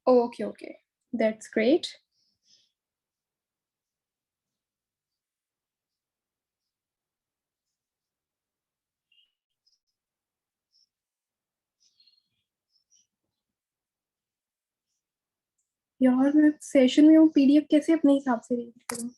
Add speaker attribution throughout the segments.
Speaker 1: Okay, okay. That's great. यार मैं session में हूँ, पीडीएफ कैसे अपने हिसाब से रीड करूँ?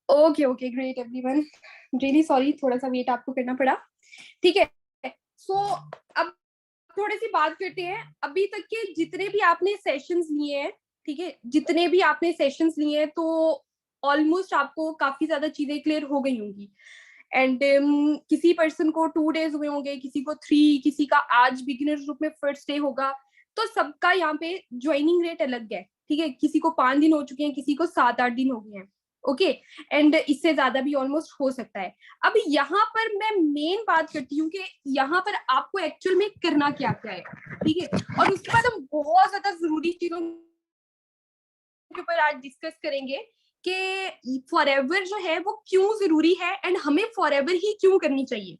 Speaker 1: Okay okay, great everyone. Really sorry, थोड़ा सा वेट आपको करना पड़ा। ठीक है, सो अब थोड़ी सी बात करते हैं अभी तक के जितने भी आपने सेशंस लिए हैं। ठीक है, जितने भी आपने सेशंस लिए हैं तो ऑलमोस्ट आपको काफी ज्यादा चीजें क्लियर हो गई होंगी। एंड किसी पर्सन को 2 डेज हुए होंगे, किसी को 3, किसी का आज बिगिनर ग्रुप में फर्स्ट डे होगा। तो सबका यहाँ पे ज्वाइनिंग रेट अलग है। ठीक है, किसी को 5 दिन हो चुके हैं, किसी को 7-8 दिन हो गए हैं। ओके, एंड इससे ज्यादा भी ऑलमोस्ट हो सकता है। अब यहाँ पर मैं मेन बात करती हूँ कि यहाँ पर आपको एक्चुअल में करना क्या क्या है। ठीक है, और उसके बाद हम बहुत ज्यादा जरूरी चीजों के ऊपर आज डिस्कस करेंगे कि फॉरएवर जो है वो क्यों जरूरी है एंड हमें फॉरएवर ही क्यों करनी चाहिए।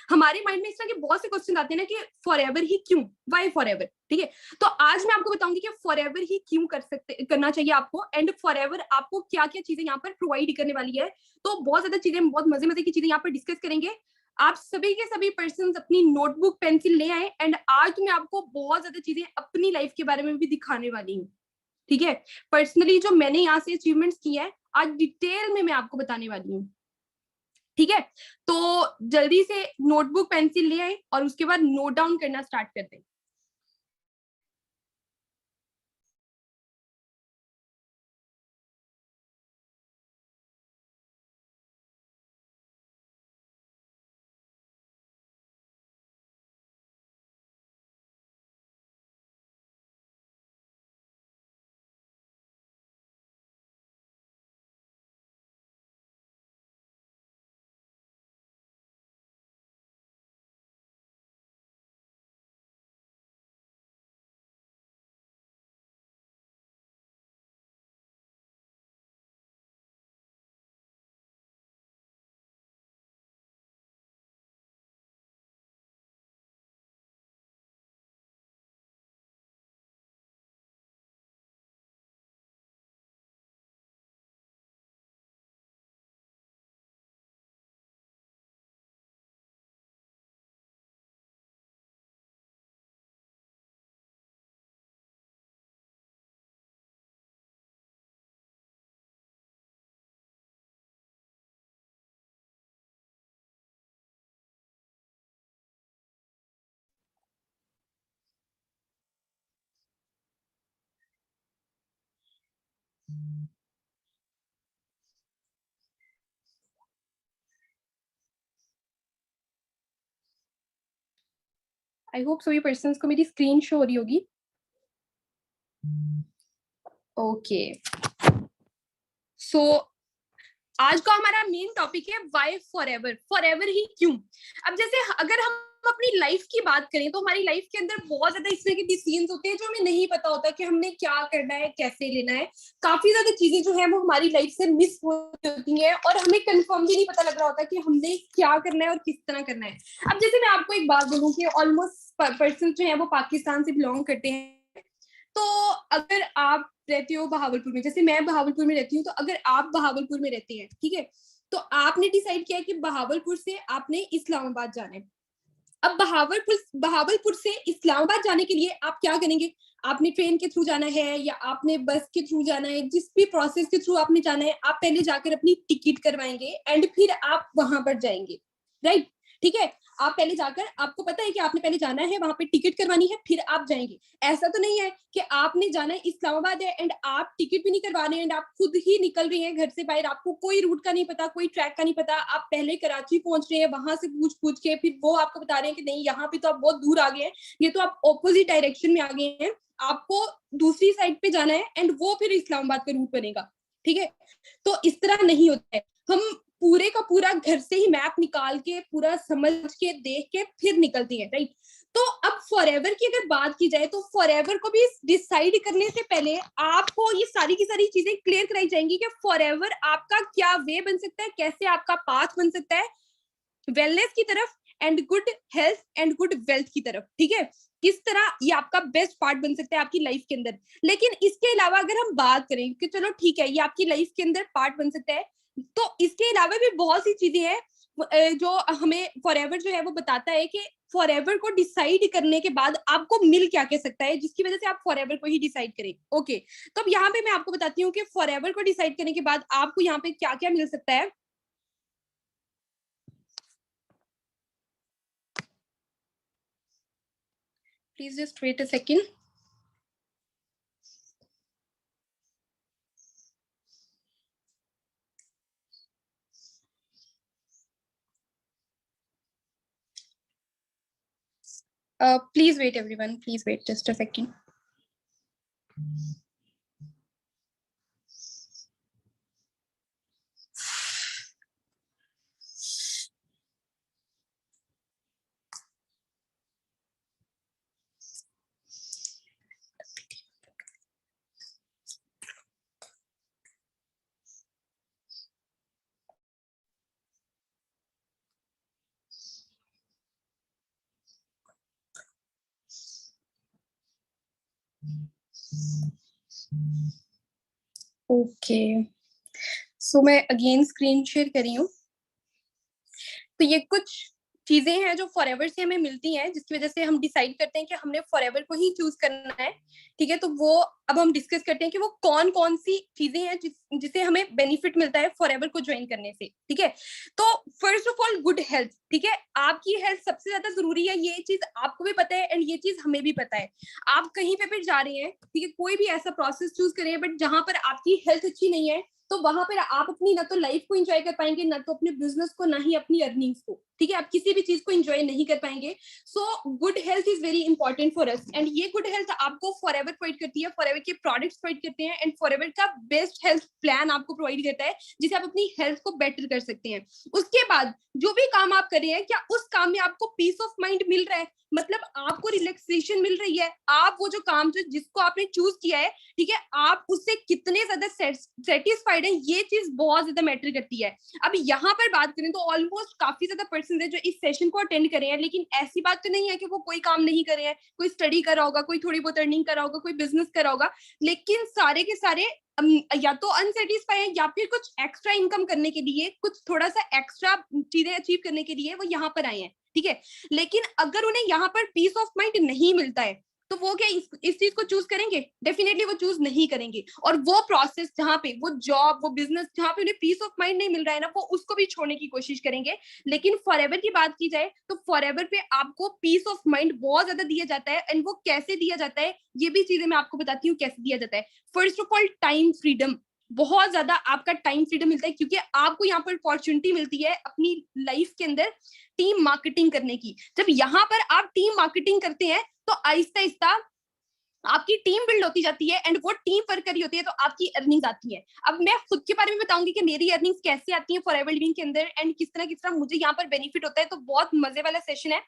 Speaker 1: हमारे माइंड में इस तरह के बहुत से क्वेश्चन आते हैं ना कि फॉरएवर ही क्यों, वाई फॉरएवर। ठीक है, तो आज मैं आपको बताऊंगी कि फॉरएवर ही क्यों करना चाहिए आपको, एंड फॉरएवर आपको क्या क्या चीजें यहाँ पर प्रोवाइड करने वाली है। तो बहुत ज्यादा चीजें, बहुत मजे मजे की चीजें यहाँ पर डिस्कस करेंगे। आप सभी के सभी पर्सन अपनी नोटबुक पेंसिल ले आए, एंड आज मैं आपको बहुत ज्यादा चीजें अपनी लाइफ के बारे में भी दिखाने वाली हूँ। ठीक है, पर्सनली जो मैंने यहाँ से अचीवमेंट्स किए हैं आज डिटेल में मैं आपको बताने वाली हूँ। ठीक है, तो जल्दी से नोटबुक पेंसिल ले आए और उसके बाद नोट डाउन करना स्टार्ट कर दें। आई होप सभी पर्सन को मेरी स्क्रीन शो हो रही होगी। ओके, सो आज का हमारा मेन टॉपिक है वाई फॉरएवर, फॉरएवर ही क्यों। अब जैसे अगर हम अपनी लाइफ की बात करें तो हमारी लाइफ के अंदर बहुत ज्यादा इस तरह के डिसीजंस होते हैं जो हमें नहीं पता होता कि हमने क्या करना है, कैसे लेना है। काफी ज्यादा चीजें जो है वो हमारी लाइफ से मिस होती हैं और हमें कंफर्म भी नहीं पता लग रहा होता कि हमने क्या करना है और किस तरह करना है। अब जैसे मैं आपको एक बात बोलूँ कि ऑलमोस्ट पर्सन जो है वो पाकिस्तान से बिलोंग करते हैं। तो अगर आप रहते हो बहावलपुर में, जैसे मैं बहावलपुर में रहती हूँ, तो अगर आप बहावलपुर में रहते हैं, ठीक है, तो आपने डिसाइड किया कि बहावलपुर से आपने इस्लामाबाद जाना है। अब बहावलपुर से इस्लामाबाद जाने के लिए आप क्या करेंगे? आपने ट्रेन के थ्रू जाना है या आपने बस के थ्रू जाना है, जिस भी प्रोसेस के थ्रू आपने जाना है, आप पहले जाकर अपनी टिकट करवाएंगे एंड फिर आप वहां पर जाएंगे, राइट? ठीक है, आप पहले जाकर, आपको पता है कि आपने पहले जाना है, वहां पे टिकट करवानी है, फिर आप जाएंगे। ऐसा तो नहीं है कि आपने जाना है, इस्लामाबाद है एंड आप टिकट भी नहीं करवा रहे हैं एंड आप खुद ही निकल रहे हैं घर से बाहर, आपको कोई रूट का नहीं पता, कोई ट्रैक का नहीं पता, आप पहले कराची पहुंच रहे हैं, वहां से पूछ पूछ के फिर वो आपको बता रहे हैं कि नहीं यहाँ पे तो आप बहुत दूर आ गए हैं, ये तो आप ऑपोजिट डायरेक्शन में आ गए हैं, आपको दूसरी साइड पे जाना है एंड वो फिर इस्लामाबाद का रूट बनेगा। ठीक है, तो इस तरह नहीं होता है। हम पूरे का पूरा घर से ही मैप निकाल के पूरा समझ के देख के फिर निकलती है, राइट। तो अब फॉरएवर की अगर बात की जाए तो फॉरएवर को भी डिसाइड करने से पहले आपको ये सारी की सारी चीजें क्लियर कराई जाएंगी कि फॉरएवर आपका क्या वे बन सकता है, कैसे आपका पाथ बन सकता है वेलनेस की तरफ and good health and good wealth की तरफ। ठीक है, किस तरह ये आपका बेस्ट पार्ट बन सकता है आपकी लाइफ के अंदर। लेकिन इसके अलावा अगर हम बात करें कि चलो ठीक है ये आपकी लाइफ के अंदर पार्ट बन सकता है, तो इसके अलावा भी बहुत सी चीजें हैं जो हमें फॉरएवर जो है वो बताता है कि फॉरएवर को डिसाइड करने के बाद आपको मिल क्या क्या सकता है जिसकी वजह से आप फॉरएवर को ही डिसाइड करें। ओके, तो अब यहाँ पे मैं आपको बताती हूँ कि फॉरएवर को डिसाइड करने के बाद आपको यहाँ पे क्या क्या मिल सकता है। Please just wait a second. Please wait, everyone. Please wait just a second. Okay. So मैं again screen share कर रही हूँ। तो ये कुछ चीजें हैं जो फॉरएवर से हमें मिलती हैं जिसकी वजह से हम डिसाइड करते हैं कि हमने फॉरएवर को ही चूज करना है। ठीक है, तो वो अब हम डिस्कस करते हैं कि वो कौन कौन सी चीजें हैं जिसे हमें बेनिफिट मिलता है फॉरएवर को ज्वाइन करने से। ठीक है, तो first of all good health. ठीक है, आपकी हेल्थ सबसे ज्यादा जरूरी है, ये चीज आपको भी पता है एंड ये चीज हमें भी पता है। आप कहीं पे भी जा रहे हैं, ठीक है, कोई भी ऐसा प्रोसेस चूज करें बट जहां पर आपकी हेल्थ अच्छी नहीं है तो वहां पर आप अपनी ना तो लाइफ को एंजॉय कर पाएंगे, ना तो अपने बिजनेस को, ना ही अपनी अर्निंग्स को। ठीक है, आप किसी भी चीज को एंजॉय नहीं कर पाएंगे। So good health is very important for us and ये गुड हेल्थ आपको फॉरएवर प्रोवाइड करती है, फॉरएवर के प्रोडक्ट्स प्रोवाइड करते हैं एंड फॉरएवर का बेस्ट हेल्थ प्लान आपको प्रोवाइड करता है जिसे आप अपनी हेल्थ को बेटर कर सकते हैं। उसके बाद जो भी काम आप कर रहे हैं, क्या उस काम में आपको पीस ऑफ माइंड मिल रहा है, मतलब आपको रिलैक्सेशन मिल रही है, आप वो जो काम जो जिसको आपने चूज किया है, ठीक है, आप उससे कितने ज्यादा सेटिस्फाइड है, ये चीज बहुत ज्यादा मैटर करती है। अब यहाँ पर बात करें तो ऑलमोस्ट काफी ज्यादा पर्सन है जो इस सेशन को अटेंड करे हैं, लेकिन ऐसी बात तो नहीं है कि वो कोई काम नहीं कर रहे हैं, कोई स्टडी कर रहा होगा, कोई थोड़ी बहुत अर्निंग कर रहा होगा, कोई बिजनेस कर रहा होगा, लेकिन सारे के सारे या तो अनसेटिस्फाई है या फिर कुछ एक्स्ट्रा इनकम करने के लिए, कुछ थोड़ा सा एक्स्ट्रा चीजें अचीव करने के लिए वो यहाँ पर आए हैं। ठीक है, लेकिन अगर उन्हें यहाँ पर पीस ऑफ माइंड नहीं मिलता है तो वो क्या इस चीज को चूज करेंगे? डेफिनेटली वो चूज नहीं करेंगे। और वो प्रोसेस जहाँ पे वो जॉब, वो बिजनेस जहाँ पे उन्हें पीस ऑफ माइंड नहीं मिल रहा है ना, वो उसको भी छोड़ने की कोशिश करेंगे। लेकिन फॉरएवर की बात की जाए तो फॉरएवर पे आपको पीस ऑफ माइंड बहुत ज्यादा दिया जाता है एंड वो कैसे दिया जाता है ये भी चीजें मैं आपको बताती हूँ कैसे दिया जाता है। First of all time freedom, बहुत ज्यादा आपका टाइम फ्रीडम मिलता है क्योंकि आपको यहाँ पर अपॉर्चुनिटी मिलती है अपनी लाइफ के अंदर टीम मार्केटिंग करने की। जब यहाँ पर आप टीम मार्केटिंग करते हैं तो आहिस्ता आहिस्ता आपकी टीम बिल्ड होती जाती है एंड वो टीम वर्क करी होती है तो आपकी अर्निंग्स आती है। अब मैं खुद के बारे में बताऊंगी कि मेरी अर्निंग्स कैसे आती है फॉरएवर लिविंग के अंदर एंड किस तरह मुझे यहाँ पर बेनिफिट होता है। तो बहुत मजे वाला सेशन है,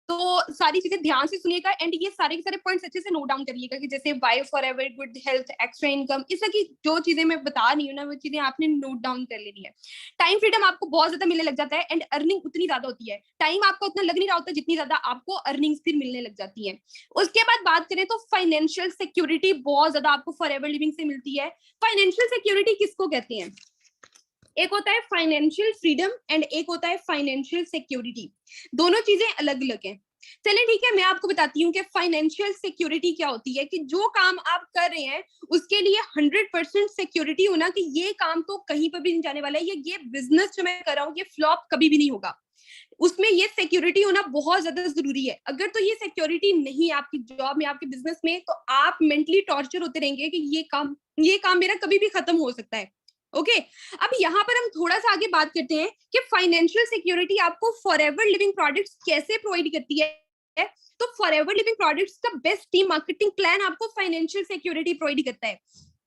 Speaker 1: तो सारी चीजें ध्यान से सुनिएगा एंड ये सारे के सारे पॉइंट्स अच्छे से नोट डाउन करिएगा कि जैसे why forever, good health, extra income, इस तरह की जो चीजें मैं बता रही हूँ ना वो चीजें आपने नोट डाउन कर लेनी है। टाइम फ्रीडम आपको बहुत ज्यादा मिलने लग जाता है एंड अर्निंग उतनी ज्यादा होती है, टाइम आपको उतना लग नहीं रहा होता जितनी ज्यादा आपको अर्निंग्स फिर मिलने लग जाती है। उसके बाद बात करें तो फाइनेंशियल सिक्योरिटी बहुत ज्यादा आपको फॉरएवर लिविंग से मिलती है। फाइनेंशियल सिक्योरिटी किसको कहते हैं? एक होता है फाइनेंशियल फ्रीडम एंड एक होता है फाइनेंशियल सिक्योरिटी, दोनों चीजें अलग अलग हैं। चलिए ठीक है, मैं आपको बताती हूँ कि फाइनेंशियल सिक्योरिटी क्या होती है, कि जो काम आप कर रहे हैं उसके लिए 100% सिक्योरिटी होना कि ये काम तो कहीं पर भी नहीं जाने वाला है, ये बिजनेस जो मैं कर रहा हूँ ये फ्लॉप कभी भी नहीं होगा। उसमें ये सिक्योरिटी होना बहुत ज्यादा जरूरी है। अगर तो ये सिक्योरिटी नहीं है आपकी जॉब में, आपके बिजनेस में, तो आप मेंटली टॉर्चर होते रहेंगे कि ये काम मेरा कभी भी खत्म हो सकता है। ओके, अब यहाँ पर हम थोड़ा सा आगे बात करते हैं कि फाइनेंशियल सिक्योरिटी आपको फॉरएवर लिविंग प्रोडक्ट्स कैसे प्रोवाइड करती है। तो फॉरएवर लिविंग प्रोडक्ट्स का बेस्ट टीम मार्केटिंग प्लान आपको फाइनेंशियल सिक्योरिटी प्रोवाइड करता है।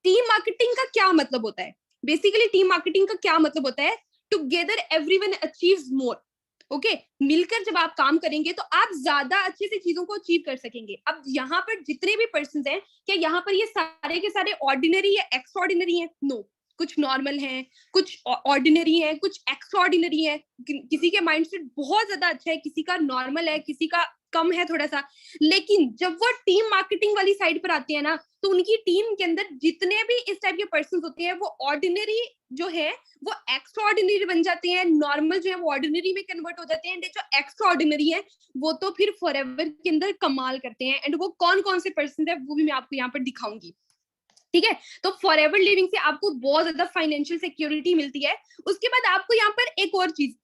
Speaker 1: टीम मार्केटिंग का क्या मतलब होता है? बेसिकली टीम मार्केटिंग का क्या मतलब होता है? टुगेदर एवरीवन अचीव्स मोर। ओके, मिलकर जब आप काम करेंगे तो आप ज्यादा अच्छे से चीजों को अचीव कर सकेंगे। अब यहाँ पर जितने भी पर्सन हैं, क्या यहाँ पर ये सारे के सारे ऑर्डिनरी या एक्स्ट्राऑर्डिनरी हैं? नो, कुछ नॉर्मल हैं, कुछ ऑर्डिनरी हैं, कुछ एक्स्ट्राऑर्डिनरी हैं। किसी के माइंडसेट बहुत ज्यादा अच्छा है, किसी का नॉर्मल है, किसी का कम है थोड़ा सा। लेकिन जब वो टीम मार्केटिंग वाली साइड पर आती है ना, तो उनकी टीम के अंदर जितने भी इस टाइप के पर्सन होते हैं, वो ऑर्डिनरी जो है वो एक्स्ट्राऑर्डिनरी बन जाते हैं, नॉर्मल जो है वो ऑर्डिनरी में कन्वर्ट हो जाते हैं, एंड जो एक्स्ट्राऑर्डिनरी है वो तो फिर फॉरएवर के अंदर कमाल करते हैं। एंड वो कौन कौन से पर्सन है वो भी मैं आपको यहाँ पर दिखाऊंगी। ठीक है, तो फॉरएवर लिविंग से आपको बहुत ज्यादा फाइनेंशियल सिक्योरिटी मिलती है। उसके बाद आपको यहाँ पर एक और चीज,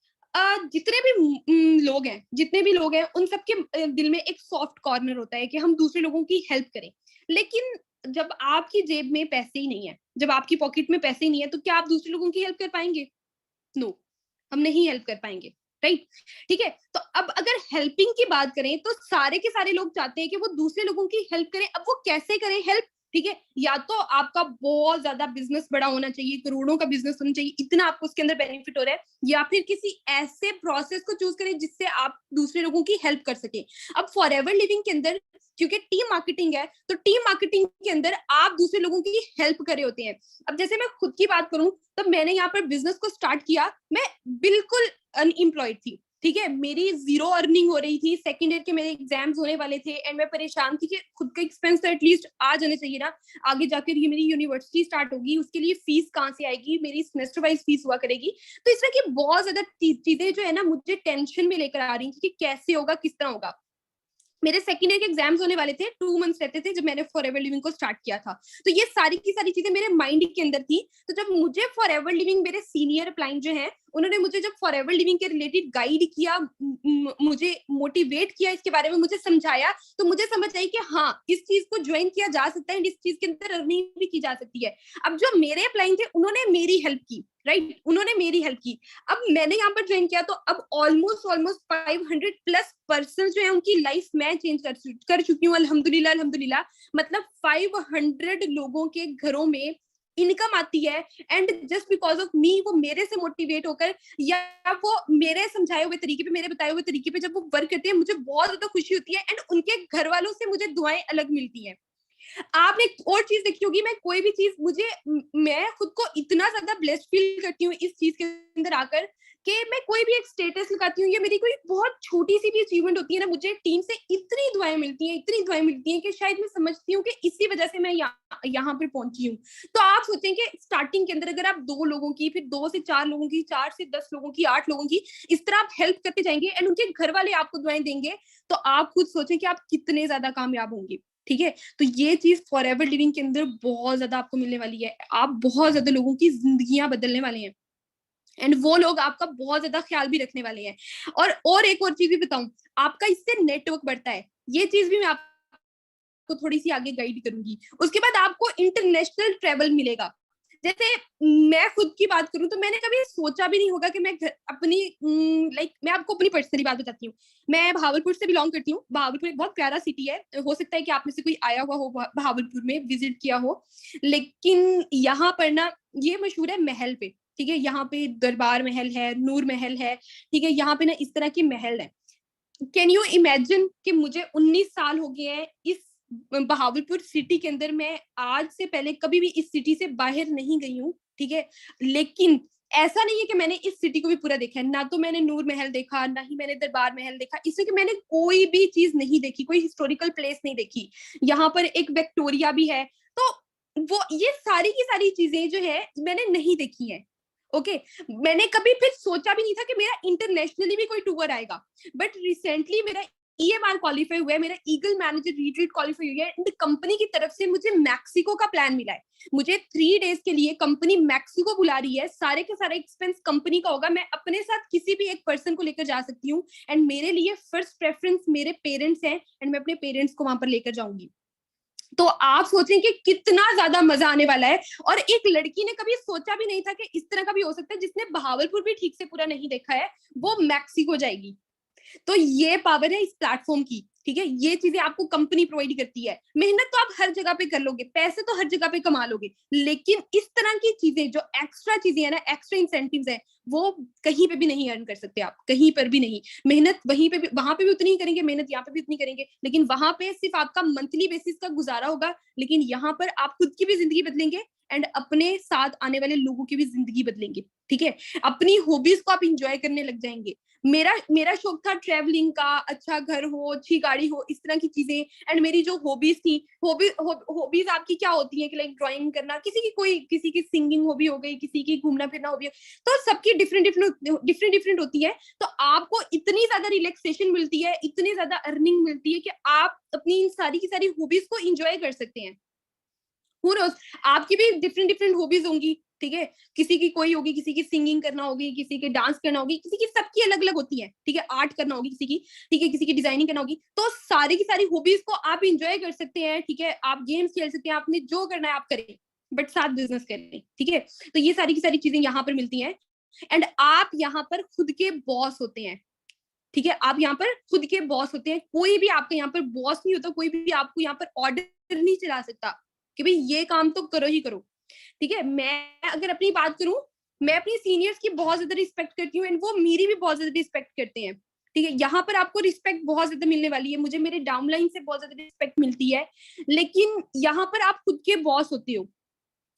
Speaker 1: जितने भी लोग हैं, जितने भी लोग हैं, उन सबके दिल में एक सॉफ्ट कॉर्नर होता है कि हम दूसरे लोगों की हेल्प करें। लेकिन जब आपकी जेब में पैसे ही नहीं है, जब आपकी पॉकेट में पैसे ही नहीं है, तो क्या आप दूसरे लोगों की हेल्प कर पाएंगे? नो, हम नहीं हेल्प कर पाएंगे, राइट? ठीक है, तो अब अगर हेल्पिंग की बात करें तो सारे के सारे लोग चाहते हैं कि वो दूसरे लोगों की हेल्प करें। अब वो कैसे करें हेल्प? ठीक है, या तो आपका बहुत ज्यादा बिजनेस बड़ा होना चाहिए, करोड़ों का बिजनेस होना चाहिए, इतना आपको उसके अंदर बेनिफिट हो रहा है, या फिर किसी ऐसे प्रोसेस को चूज करें जिससे आप दूसरे लोगों की हेल्प कर सके। अब फॉरएवर लिविंग के अंदर क्योंकि टीम मार्केटिंग है, तो टीम मार्केटिंग के अंदर आप दूसरे लोगों की हेल्प करे होते हैं। अब जैसे मैं खुद की बात करूं, तब मैंने यहाँ पर बिजनेस को स्टार्ट किया, मैं बिल्कुल अनएम्प्लॉयड थी। ठीक है, मेरी जीरो अर्निंग हो रही थी, सेकंड ईयर के मेरे एग्जाम्स होने वाले थे, एंड मैं परेशान थी कि खुद का एक्सपेंस तो एटलीस्ट आ जाने चाहिए ना। आगे जाकर ये मेरी यूनिवर्सिटी स्टार्ट होगी, उसके लिए फीस कहाँ से आएगी, मेरी सेमेस्टर वाइज फीस हुआ करेगी। तो इस तरह की बहुत ज्यादा चीजें जो है ना, मुझे टेंशन में लेकर आ रही थी कि कैसे होगा, किस तरह होगा। मेरे सेकंड ईयर के एग्जाम्स होने वाले थे, 2 मंथ्स रहते थे जब मैंने फॉरएवर लिविंग को स्टार्ट किया था। तो ये सारी की सारी चीजें मेरे माइंड के अंदर थी। तो जब मुझे फॉरएवर लिविंग, मेरे सीनियर अपलाइन जो है, उन्होंने मुझे जब फॉरएवर लिविंग के रिलेटेड गाइड किया, मुझे मोटिवेट किया, इसके बारे में मुझे समझाया, तो मुझे समझ आई कि हाँ, इस चीज को ज्वाइन किया जा सकता है, इस चीज के अंदर अर्निंग भी की जा सकती है। अब जो मेरे अपलाइन थे, उन्होंने मेरी हेल्प की, राइट, उन्होंने मेरी हेल्प की। अब मैंने यहाँ पर ज्वाइन किया, तो अब ऑलमोस्ट 500 प्लस पर्सन जो है, उनकी लाइफ मैं चेंज कर चुकी हूँ, अल्हम्दुलिल्लाह अल्हम्दुलिल्लाह। मतलब 500 लोगों के घरों में इनकम आती है, and just because of me, वो मेरे से मोटिवेट होकर, या वो मेरे समझाए हुए तरीके पे, मेरे बताए हुए तरीके पे जब वो वर्क करते हैं, मुझे बहुत ज्यादा खुशी होती है, एंड उनके घर वालों से मुझे दुआएं अलग मिलती हैं। आपने एक और चीज देखी होगी, मैं कोई भी चीज, मैं खुद को इतना ज्यादा ब्लेस्ड फील करती हूँ इस चीज के अंदर आकर, कि मैं कोई भी एक स्टेटस लगाती हूँ, या मेरी कोई बहुत छोटी सी भी अचीवमेंट होती है ना, मुझे टीम से इतनी दुआएं मिलती हैं, इतनी दुआएं मिलती हैं, कि शायद मैं समझती हूँ कि इसी वजह से मैं यहाँ पे पहुंची हूँ। तो आप सोचें कि स्टार्टिंग के अंदर अगर आप 2 लोगों की, फिर 2 से 4 लोगों की, 4 से 10 लोगों की, 8 लोगों की, इस तरह आप हेल्प करते जाएंगे, एंड उनके घर वाले आपको दुआएं देंगे, तो आप खुद सोचें कि आप कितने ज्यादा कामयाब होंगे। ठीक है, तो ये चीज फॉरएवर लिविंग के अंदर बहुत ज्यादा आपको मिलने वाली है। आप बहुत ज्यादा लोगों की जिंदगियां बदलने वाले हैं, एंड वो लोग आपका बहुत ज्यादा ख्याल भी रखने वाले हैं। और एक और चीज भी बताऊं, आपका इससे नेटवर्क बढ़ता है। ये चीज भी मैं आपको थोड़ी सी आगे गाइड करूंगी। उसके बाद आपको इंटरनेशनल ट्रेवल मिलेगा। जैसे मैं खुद की बात करूं, तो मैंने कभी सोचा भी नहीं होगा कि मैं अपनी मैं आपको अपनी पर्सनली बात बताती हूँ। मैं भावलपुर से बिलोंग करती हूँ। भावलपुर एक बहुत प्यारा सिटी है, हो सकता है कि आप में से कोई आया हुआ हो भावलपुर में, विजिट किया हो। लेकिन यहाँ पर ना, ये मशहूर है महल पे। ठीक है, यहाँ पे दरबार महल है, नूर महल है। ठीक है, यहाँ पे ना इस तरह की महल है। कैन यू इमेजिन कि मुझे 19 साल हो गए हैं इस बहावलपुर सिटी के अंदर, मैं आज से पहले कभी भी इस सिटी से बाहर नहीं गई हूँ। ठीक है, लेकिन ऐसा नहीं है कि मैंने इस सिटी को भी पूरा देखा है। ना तो मैंने नूर महल देखा, ना ही मैंने दरबार महल देखा, इसलिए कि मैंने कोई भी चीज नहीं देखी, कोई हिस्टोरिकल प्लेस नहीं देखी। यहाँ पर एक विक्टोरिया भी है। तो वो ये सारी की सारी चीजें जो है मैंने नहीं देखी है। ओके, मैंने कभी फिर सोचा भी नहीं था कि मेरा इंटरनेशनली भी कोई टूर आएगा। बट रिसेंटली मेरा EMR क्वालिफाई हुआ है, मेरा ईगल मैनेजर रिट्रीट क्वालिफाई हुआ है, एंड कंपनी की तरफ से मुझे मैक्सिको का प्लान मिला है। मुझे 3 डेज के लिए कंपनी मैक्सिको बुला रही है, सारे के सारे एक्सपेंस कंपनी का होगा, मैं अपने साथ किसी भी एक पर्सन को लेकर जा सकती हूँ, एंड मेरे लिए फर्स्ट प्रेफरेंस मेरे पेरेंट्स हैं, एंड मैं अपने पेरेंट्स को वहां पर लेकर जाऊंगी। तो आप सोचें कि कितना ज्यादा मजा आने वाला है। और एक लड़की ने कभी सोचा भी नहीं था कि इस तरह का भी हो सकता है, जिसने बहावलपुर भी ठीक से पूरा नहीं देखा है, वो मैक्सिको जाएगी। तो ये पावर है इस प्लेटफॉर्म की, ठीक है। ये चीजें आपको कंपनी प्रोवाइड करती है। मेहनत तो आप हर जगह पे कर लोगे, पैसे तो हर जगह पे कमा लोगे, लेकिन इस तरह की चीजें जो एक्स्ट्रा चीजें है ना, एक्स्ट्रा इंसेंटिव्स है, वो कहीं पे भी नहीं अर्न कर सकते आप, कहीं पर भी नहीं। मेहनत वहीं पे भी, वहां पे भी उतनी ही करेंगे, मेहनत यहाँ पे भी उतनी करेंगे, लेकिन वहां पे सिर्फ आपका मंथली बेसिस का गुजारा होगा, लेकिन यहाँ पर आप खुद की भी जिंदगी बदलेंगे एंड अपने साथ आने वाले लोगों की भी जिंदगी बदलेंगे, ठीक है। अपनी हॉबीज को आप इंजॉय करने लग जाएंगे। मेरा शौक था ट्रैवलिंग का, अच्छा घर हो, अच्छी गाड़ी हो, इस तरह की चीजें। एंड मेरी जो हॉबीज थी, हॉबीज आपकी क्या होती है कि लाइक ड्राइंग करना, किसी की सिंगिंग हॉबी हो गई, किसी की घूमना फिरना हॉबी, तो सबकी डिफरेंट होती है। तो आपको इतनी ज्यादा रिलैक्सेशन मिलती है, इतनी ज्यादा अर्निंग मिलती है कि आप अपनी इन सारी की सारी हॉबीज को इंजॉय कर सकते हैं। आपकी भी डिफरेंट हॉबीज होंगी, ठीक है। किसी की कोई होगी, किसी की सिंगिंग करना होगी, किसी की डांस करना होगी, किसी की, सबकी अलग अलग होती है, ठीक है। आर्ट करना होगी किसी की, ठीक है, किसी की डिजाइनिंग करना होगी। तो सारी की सारी हॉबीज को आप इंजॉय कर सकते हैं, ठीक है। आप गेम्स खेल सकते हैं, आपने जो करना है आप करें, बट साथ बिजनेस करें, ठीक है। तो ये सारी की सारी चीजें यहाँ पर मिलती हैं, एंड आप यहाँ पर खुद के बॉस होते हैं, ठीक है। आप यहाँ पर खुद के बॉस होते हैं, कोई भी आपके यहाँ पर बॉस नहीं होता, कोई भी आपको यहाँ पर ऑर्डर नहीं चला सकता कि भाई ये काम तो करो ही करो, ठीक है। मैं अगर अपनी बात करूं, मैं अपनी सीनियर्स की बहुत ज्यादा रिस्पेक्ट करती हूँ, एंड वो मेरी भी बहुत ज्यादा रिस्पेक्ट करते हैं, ठीक है। यहाँ पर आपको रिस्पेक्ट बहुत ज्यादा मिलने वाली है, मुझे मेरे डाउनलाइन से बहुत ज्यादा रिस्पेक्ट मिलती है, लेकिन यहाँ पर आप खुद के बॉस होते हो।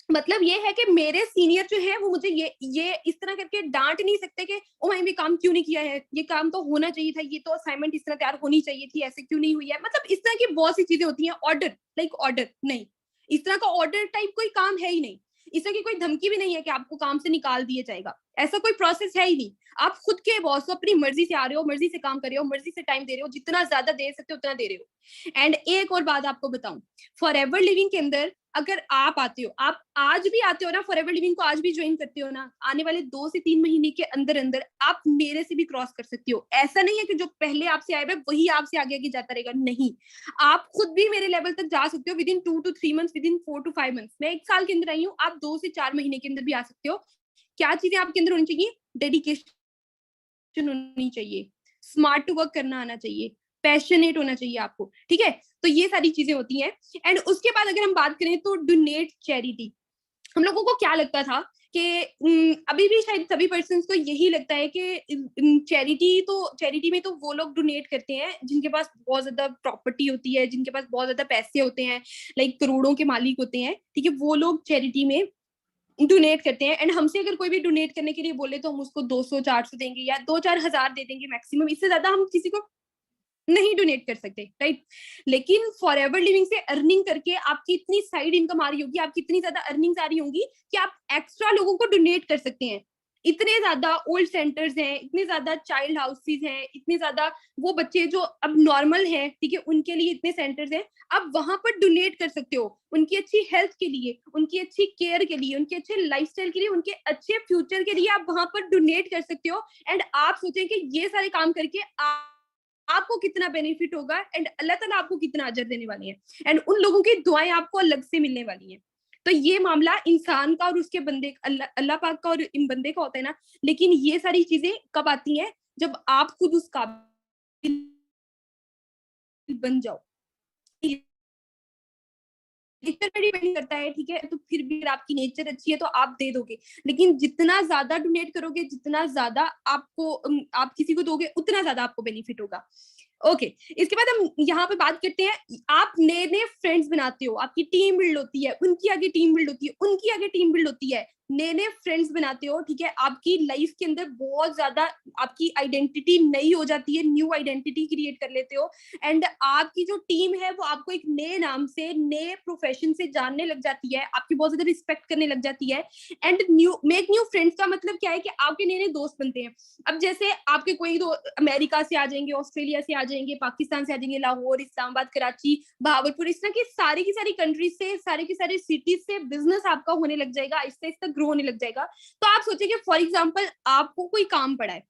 Speaker 1: मतलब ये है कि मेरे सीनियर जो है वो मुझे ये इस तरह करके डांट नहीं सकते कि ओ भाई, ये काम क्यों नहीं किया है, ये काम तो होना चाहिए था, ये तो असाइनमेंट इस तरह तैयार होनी चाहिए थी, ऐसे क्यों नहीं हुई है। मतलब इस तरह की बहुत सी चीजें होती हैं। ऑर्डर, लाइक ऑर्डर नहीं, इस तरह का ऑर्डर टाइप कोई काम है ही नहीं। इस तरह की कोई धमकी भी नहीं है कि आपको काम से निकाल दिया जाएगा, ऐसा कोई प्रोसेस है ही नहीं। आप खुद के बॉस हो, अपनी मर्जी से आ रहे हो, मर्जी से काम कर रहे हो, मर्जी से टाइम दे रहे हो, जितना ज्यादा दे सकते हो उतना दे रहे हो। एंड एक और बात आपको बताऊं, फॉर एवर लिविंग के अंदर अगर आप आते हो, आप आज भी आते हो ना, फॉर एवर लिविंग को आज भी ज्वाइन करते हो ना, आने वाले 2 से 3 महीने के अंदर अंदर आप मेरे से भी क्रॉस कर सकते हो। ऐसा नहीं है कि जो पहले आपसे आए वही आपसे आगे आगे जाता रहेगा, नहीं। आप खुद भी मेरे लेवल तक जा सकते हो with in 2 to 3 months, with in 4 to 5 months. मैं 1 साल के अंदर आई हूँ, आप 2 से 4 महीने के अंदर भी आ सकते हो। क्या चीजें आपके अंदर होनी चाहिए? डेडिकेशन होनी चाहिए, स्मार्ट वर्क करना आना चाहिए, पैशनेट होना चाहिए आपको, ठीक है। तो ये सारी चीजें होती हैं। एंड उसके बाद अगर हम बात करें तो डोनेट चैरिटी। हम लोगों को क्या लगता था कि अभी भी शायद सभी पर्सन को यही लगता है कि चैरिटी में तो वो लोग डोनेट करते हैं जिनके पास बहुत ज्यादा प्रॉपर्टी होती है, जिनके पास बहुत ज्यादा पैसे होते हैं, लाइक करोड़ों के मालिक होते हैं, ठीक है। वो लोग चैरिटी में डोनेट करते हैं। एंड हमसे अगर कोई भी डोनेट करने के लिए बोले तो हम उसको 200-400 देंगे या 2-4 हजार दे देंगे मैक्सिमम, इससे ज्यादा हम किसी को नहीं डोनेट कर सकते, राइट। लेकिन फॉर एवर लिविंग से अर्निंग करके आपकी इतनी साइड इनकम आ रही होगी, आपकी इतनी ज्यादा अर्निंग्स आ रही होंगी कि आप एक्स्ट्रा लोगों को डोनेट कर सकते हैं। इतने ज्यादा ओल्ड सेंटर्स हैं, इतने ज्यादा चाइल्ड हाउसेस हैं, इतने ज्यादा वो बच्चे जो अब नॉर्मल हैं, ठीक है, उनके लिए इतने सेंटर्स हैं। आप वहां पर डोनेट कर सकते हो, उनकी अच्छी हेल्थ के लिए, उनकी अच्छी केयर के लिए, उनके अच्छे लाइफस्टाइल के लिए, उनके अच्छे फ्यूचर के लिए आप वहां पर डोनेट कर सकते हो। एंड आप सोचें कि ये सारे काम करके आपको कितना बेनिफिट होगा, एंड अल्लाह ताला आपको कितना अजर देने वाले हैं, एंड उन लोगों की दुआएं आपको अलग से मिलने वाली हैं। तो ये मामला इंसान का और उसके बंदे, अल्लाह पाक का और इन बंदे का होता है ना। लेकिन ये सारी चीजें कब आती हैं? जब आप खुद उस काबिल बन जाओ। नेचर पे डिपेंड करता है, ठीक है। तो फिर भी अगर आपकी नेचर अच्छी है तो आप दे दोगे, लेकिन जितना ज्यादा डोनेट करोगे, जितना ज्यादा आपको आप किसी को दोगे, उतना ज्यादा आपको बेनिफिट होगा। ओके, इसके बाद हम यहाँ पे बात करते हैं, आप नए नए फ्रेंड्स बनाते हो, आपकी टीम बिल्ड होती है, उनकी आगे टीम बिल्ड होती है, उनकी आगे टीम बिल्ड होती है। नए नए फ्रेंड्स बनाते हो, ठीक है, आपकी लाइफ के अंदर बहुत ज्यादा आपकी आइडेंटिटी नई हो जाती है, न्यू आइडेंटिटी क्रिएट कर लेते हो, एंड आपकी जो टीम है वो आपको एक नए नाम से, नए प्रोफेशन से जानने लग जाती है, आपकी बहुत ज्यादा रिस्पेक्ट करने लग जाती है। And new make new friends का मतलब क्या है कि आपके नए नए दोस्त बनते हैं। अब जैसे आपके कोई दो अमेरिका से आ जाएंगे, ऑस्ट्रेलिया से आ जाएंगे, पाकिस्तान से आ जाएंगे, लाहौर, इस्लामाबाद, कराची, भावलपुर, इस तरह की सारी कंट्रीज से, सारे की सारी सिटीज से बिजनेस आपका होने लग जाएगा, आहिस्ता आहिस्ता ग्रो होने लग जाएगा। तो आप सोचिए फॉर एग्जाम्पल आपको कोई काम पड़ा है,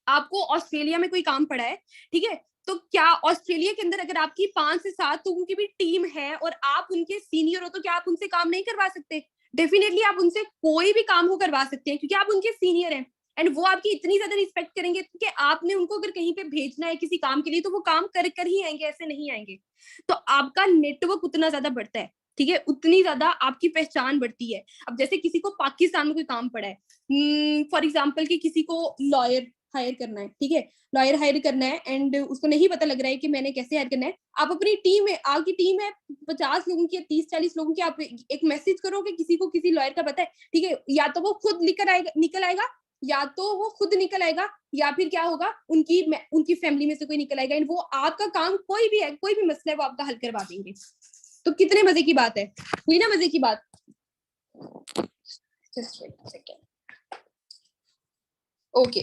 Speaker 1: आपको ऑस्ट्रेलिया में कोई काम पड़ा है, ठीक है, तो क्या ऑस्ट्रेलिया के अंदर अगर आपकी 5 से 7 लोगों की भी टीम है और आप उनके सीनियर हो, तो क्या आप उनसे काम नहीं करवा सकते? डेफिनेटली आप उनसे कोई भी काम को करवा सकते हैं, क्योंकि आप उनके सीनियर हैं, एंड वो आपकी इतनी ज्यादा रिस्पेक्ट करेंगे कि आपने उनको अगर कहीं पे भेजना है किसी काम के लिए, तो वो काम कर कर ही आएंगे, ऐसे नहीं आएंगे। तो आपका नेटवर्क उतना ज्यादा बढ़ता है, ठीक है, उतनी ज्यादा आपकी पहचान बढ़ती है। अब जैसे किसी को पाकिस्तान में कोई काम पड़ा है, फॉर एग्जाम्पल कि किसी को लॉयर हायर करना है, ठीक है, लॉयर हायर करना है, एंड उसको नहीं पता लग रहा है कि मैंने कैसे हायर करना है। आप अपनी टीम में, आपकी टीम है 50 लोगों की, 30-40 लोगों की, आप एक मैसेज करो कि किसी को किसी लॉयर का पता है, ठीक है, या तो वो खुद निकल आएगा, या तो वो खुद निकल आएगा, या फिर क्या होगा, उनकी फैमिली में से कोई निकल आएगा, एंड वो आपका काम कोई भी है, कोई भी मसला है, वो आपका हल करवा देंगे। तो कितने मजे की बात है, हुई ना मजे की बात। Just wait a second. Okay,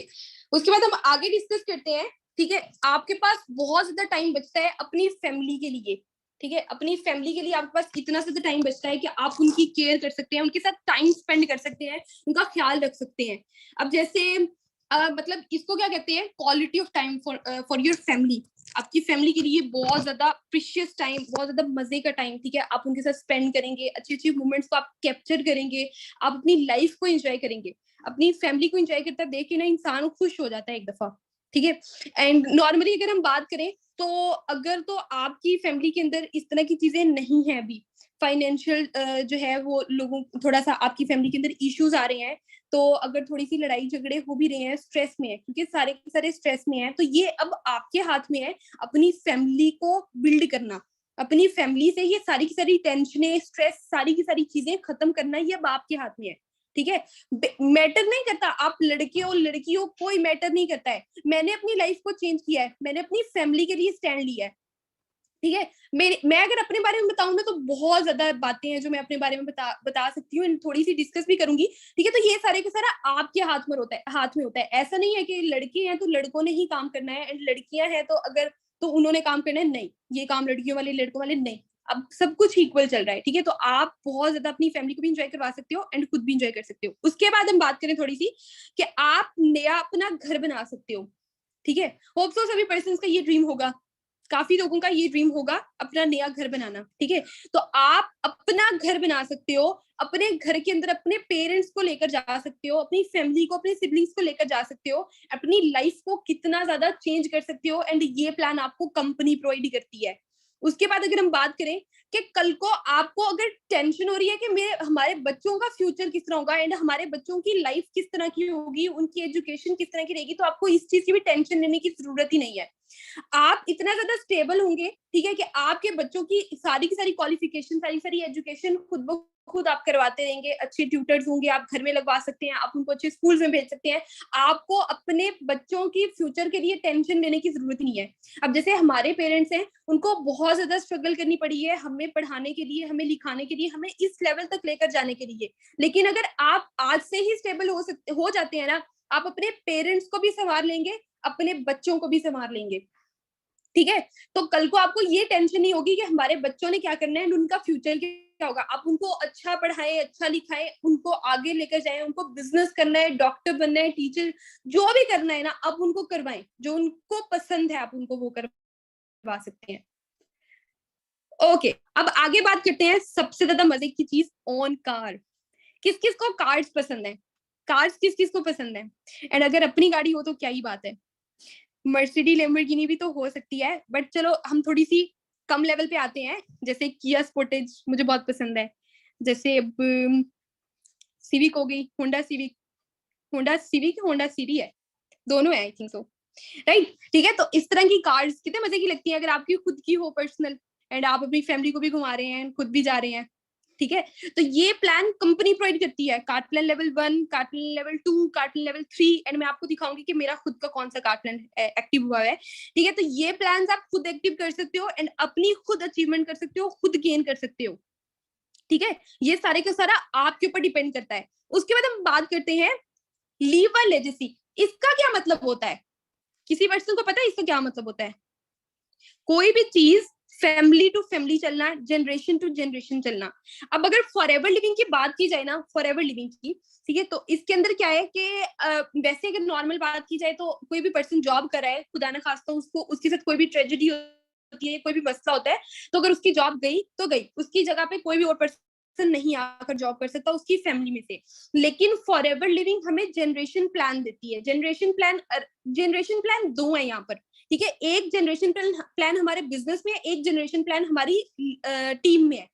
Speaker 1: उसके बाद हम आगे डिस्कस करते हैं, ठीक है। आपके पास बहुत ज्यादा टाइम बचता है अपनी फैमिली के लिए, ठीक है, अपनी फैमिली के लिए आपके पास इतना ज्यादा टाइम बचता है कि आप उनकी केयर कर सकते हैं, उनके साथ टाइम स्पेंड कर सकते हैं, उनका ख्याल रख सकते हैं। अब जैसे मतलब इसको क्या कहते हैं, quality of time for your family. आपकी फैमिली के लिए बहुत ज्यादा प्रीशियस टाइम, बहुत ज्यादा मजे का टाइम, ठीक है, आप उनके साथ स्पेंड करेंगे, अच्छी अच्छी मोमेंट्स को आप कैप्चर करेंगे, आप अपनी लाइफ को एंजॉय करेंगे। अपनी फैमिली को एंजॉय करता देख के ना इंसान खुश हो जाता है एक दफा, ठीक है। एंड नॉर्मली अगर हम बात करें तो अगर तो आपकी फैमिली के अंदर इस तरह की चीजें नहीं है, अभी फाइनेंशियल जो है वो लोगों, थोड़ा सा आपकी फैमिली के अंदर इश्यूज आ रहे हैं, तो अगर थोड़ी सी लड़ाई झगड़े हो भी रहे हैं, स्ट्रेस में है, क्योंकि सारे के सारे स्ट्रेस में है, तो ये अब आपके हाथ में है अपनी फैमिली को बिल्ड करना। अपनी फैमिली से ये सारी की सारी टेंशनें, स्ट्रेस, सारी की सारी चीजें खत्म करना, ये अब आपके हाथ में है, ठीक है। मैटर नहीं करता आप लड़के हो लड़की हो, कोई मैटर नहीं करता है। मैंने अपनी लाइफ को चेंज किया है, मैंने अपनी फैमिली के लिए स्टैंड लिया है, ठीक है। मैं अगर अपने बारे में बताऊं ना, तो बहुत ज्यादा बातें हैं जो मैं अपने बारे में बता सकती हूँ, थोड़ी सी डिस्कस भी करूंगी, ठीक है। तो ये सारे का सारा आपके हाथ में होता है, हाथ में होता है। ऐसा नहीं है कि लड़के हैं तो लड़कों ने ही काम करना है, एंड लड़कियां हैं तो अगर तो उन्होंने काम करना है, नहीं, ये काम लड़कियों वाले लड़कों वाले नहीं। अब सब कुछ इक्वल चल रहा है, ठीक है। तो आप बहुत ज्यादा अपनी फैमिली को भी इंजॉय करवा सकते हो, एंड खुद भी इंजॉय कर सकते हो। उसके बाद हम बात करें थोड़ी सी कि आप नया अपना घर बना सकते हो, ठीक है। होप सो सभी पर्सन का ये ड्रीम होगा, काफी लोगों का ये ड्रीम होगा अपना नया घर बनाना, ठीक है। तो आप अपना घर बना सकते हो, अपने घर के अंदर अपने पेरेंट्स को लेकर जा सकते हो, अपनी फैमिली को, अपने सिबलिंग्स को लेकर जा सकते हो, अपनी लाइफ को कितना ज्यादा चेंज कर सकते हो, एंड ये प्लान आपको कंपनी प्रोवाइड करती है। उसके बाद अगर हम बात करें कि कल को आपको अगर टेंशन हो रही है कि मेरे हमारे बच्चों का फ्यूचर किस तरह होगा, एंड हमारे बच्चों की लाइफ किस तरह की होगी, उनकी एजुकेशन किस तरह की रहेगी, तो आपको इस चीज की भी टेंशन लेने की जरूरत ही नहीं है। आप इतना ज्यादा स्टेबल होंगे, ठीक है, कि आपके बच्चों की सारी क्वालिफिकेशन, सारी सारी एजुकेशन खुद ब खुद आप करवाते रहेंगे, अच्छे ट्यूटर्स होंगे, आप घर में लगवा सकते हैं, आप उनको अच्छे स्कूल में भेज सकते हैं। आपको अपने बच्चों की फ्यूचर के लिए टेंशन लेने की जरूरत नहीं है। अब जैसे हमारे पेरेंट्स हैं, उनको बहुत ज्यादा स्ट्रगल करनी पड़ी है हमें पढ़ाने के लिए, हमें लिखाने के लिए, हमें इस लेवल तक लेकर जाने के लिए। लेकिन अगर आप आज से ही स्टेबल हो जाते हैं ना, आप अपने पेरेंट्स को भी संभाल लेंगे, अपने बच्चों को भी संभाल लेंगे, ठीक है। तो कल को आपको ये टेंशन नहीं होगी कि हमारे बच्चों ने क्या करना है, उनका फ्यूचर क्या होगा। आप उनको अच्छा पढ़ाएं, अच्छा लिखाएं, उनको आगे लेकर जाएं, उनको बिजनेस करना है, डॉक्टर बनना है, टीचर, जो भी करना है ना, अब उनको करवाएं, जो उनको पसंद है आप उनको वो करवा सकते हैं। ओके, अब आगे बात करते हैं सबसे ज्यादा मजे की चीज, ऑन कार। किस किस को कार्स पसंद है, कार्स किस किस को पसंद है, एंड अगर अपनी गाड़ी हो तो क्या ही बात है। मर्सिडीज लैम्बोर्गिनी भी तो हो सकती है, बट चलो हम थोड़ी सी कम लेवल पे आते हैं। जैसे किया स्पोर्टेज मुझे बहुत पसंद है, जैसे अब सिविक हो गई, होंडा सिविक होंडा सीरी है, दोनों है आई थिंक सो, राइट, ठीक है। तो इस तरह की कार्स कितने मजे की लगती है अगर आपकी खुद की हो पर्सनल, एंड आप अपनी फैमिली को भी घुमा रहे हैं, खुद भी जा रहे हैं। ठीक है। तो ये प्लान कंपनी प्रोवाइड करती है, card plan level 1, card plan level 2, card plan level 3, and मैं आपको दिखाऊंगी कि मेरा खुद का कौन सा कार्ड प्लान एक्टिव हुआ है। ठीक है, तो ये प्लान आप खुद एक्टिव कर सकते हो एंड अपनी खुद अचीवमेंट कर सकते हो, खुद गेन कर सकते हो। ठीक है, ये सारे का सारा आपके ऊपर डिपेंड करता है। उसके बाद हम बात करते हैं लीव अ लेजेसी। इसका क्या मतलब होता है? किसी पर्सन को पता है इसका क्या मतलब होता है? कोई भी चीज फैमिली टू फैमिली चलना, जनरेशन टू जनरेशन चलना। अब अगर फॉर एवर लिविंग की बात की जाए ना, फॉर एवर लिविंग की, ठीक है, तो इसके अंदर क्या है कि वैसे अगर नॉर्मल बात की जाए तो कोई भी पर्सन जॉब कर रहा है, खुदा ना खास्ता उसको उसके साथ कोई भी ट्रेजेडी होती है, कोई भी मसला होता है, तो अगर उसकी जॉब गई तो गई, उसकी जगह पे कोई भी और पर्सन नहीं आकर जॉब कर सकता उसकी फैमिली में से। लेकिन फॉर एवर लिविंग हमें जनरेशन प्लान देती है। जनरेशन प्लान दो है यहाँ पर। ठीक है, एक जनरेशन प्लान हमारे बिजनेस में है, एक जनरेशन प्लान हमारी टीम में है।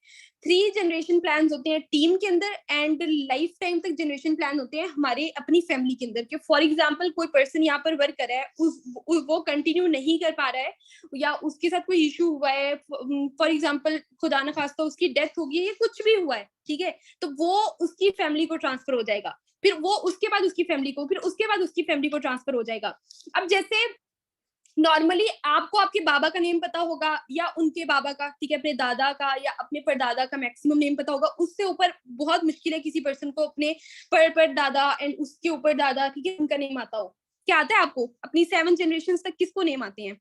Speaker 1: 3 जनरेशन प्लान होते हैं टीम के अंदर एंड लाइफ टाइम तक जनरेशन प्लान होते हैं हमारे अपनी फैमिली के अंदर। कि फॉर एग्जांपल कोई पर्सन यहाँ पर वर्क कर रहा है, वो कंटिन्यू नहीं कर पा रहा है या उसके साथ कोई इशू हुआ है, फॉर एग्जांपल खुदा न खास्ता उसकी डेथ हो गई है, कुछ भी हुआ है, ठीक है, तो वो उसकी फैमिली को ट्रांसफर हो जाएगा, फिर वो उसके बाद उसकी फैमिली को, फिर उसके बाद उसकी फैमिली को ट्रांसफर हो जाएगा। अब जैसे नॉर्मली आपको आपके बाबा का नेम पता होगा या उनके बाबा का, ठीक है, अपने दादा का या अपने परदादा का मैक्सिमम नेम पता होगा, उससे ऊपर बहुत मुश्किल है किसी पर्सन को अपने परदादा एंड उसके ऊपर दादा, ठीक है, उनका नेम आता हो। क्या आता है आपको अपनी 7 जनरेशन तक किसको नेम आते हैं?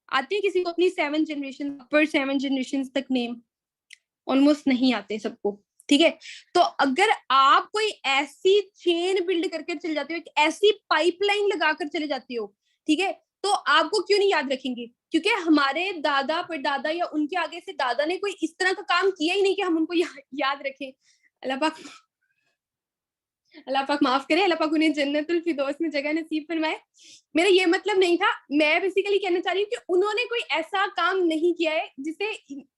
Speaker 1: आते हैं किसी को अपनी 7 जनरेशन पर 7 जनरेशन तक नेम? ऑलमोस्ट नहीं आते सबको। ठीक है, तो अगर आप कोई ऐसी चेन बिल्ड करके चले जाते हो, एक ऐसी पाइपलाइन लगाकर चले जाते हो, ठीक है, तो आपको क्यों नहीं याद रखेंगे? क्योंकि हमारे दादा परदादा या उनके आगे से दादा ने कोई इस तरह का काम किया ही नहीं कि हम उनको याद रखें। अल्लाह पाक अल्लाह पाक माफ करे, अल्लाह पाक उन्हें जन्नतुल फिरदौस में जगह नसीब फरमाए। मेरा ये मतलब नहीं था, मैं बेसिकली कहना चाह रही हूँ कि उन्होंने कोई ऐसा काम नहीं किया है जिसे